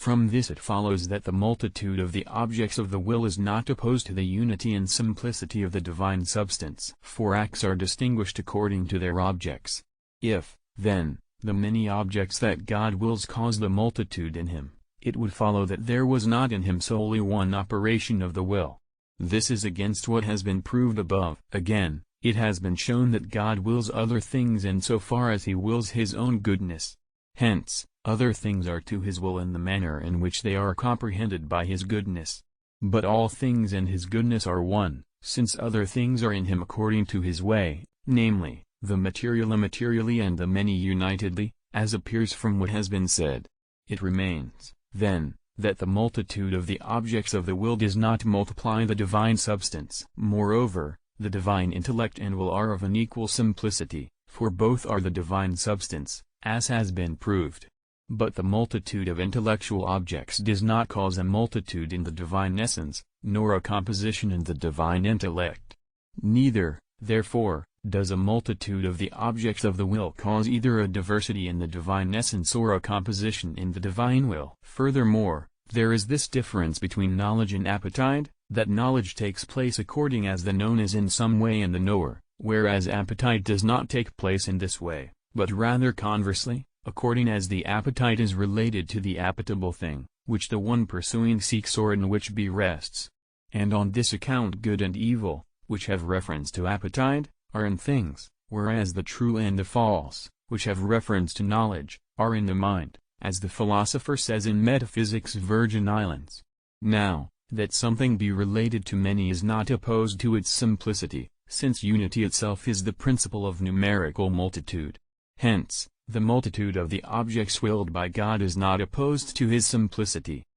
from this it follows that the multitude of the objects of the will is not opposed to the unity and simplicity of the divine substance. For acts are distinguished according to their objects. If, then, the many objects that God wills cause the multitude in him, it would follow that there was not in him solely one operation of the will. This is against what has been proved above. Again, it has been shown that God wills other things in so far as he wills his own goodness. Hence, other things are to his will in the manner in which they are comprehended by his goodness. But all things and his goodness are one, since other things are in him according to his way, namely, the material immaterially and the many unitedly, as appears from what has been said. It remains, then, that the multitude of the objects of the will does not multiply the divine substance. Moreover, the divine intellect and will are of an equal simplicity, for both are the divine substance, as has been proved. But the multitude of intellectual objects does not cause a multitude in the divine essence, nor a composition in the divine intellect. Neither, therefore, does a multitude of the objects of the will cause either a diversity in the divine essence or a composition in the divine will. Furthermore, there is this difference between knowledge and appetite, that knowledge takes place according as the known is in some way in the knower, whereas appetite does not take place in this way, but rather conversely, according as the appetite is related to the appetible thing, which the one pursuing seeks or in which he rests. And on this account good and evil, which have reference to appetite, are in things, whereas the true and the false, which have reference to knowledge, are in the mind, as the philosopher says in Metaphysics Virgin Islands. Now, that something be related to many is not opposed to its simplicity, since unity itself is the principle of numerical multitude. Hence, the multitude of the objects willed by God is not opposed to his simplicity,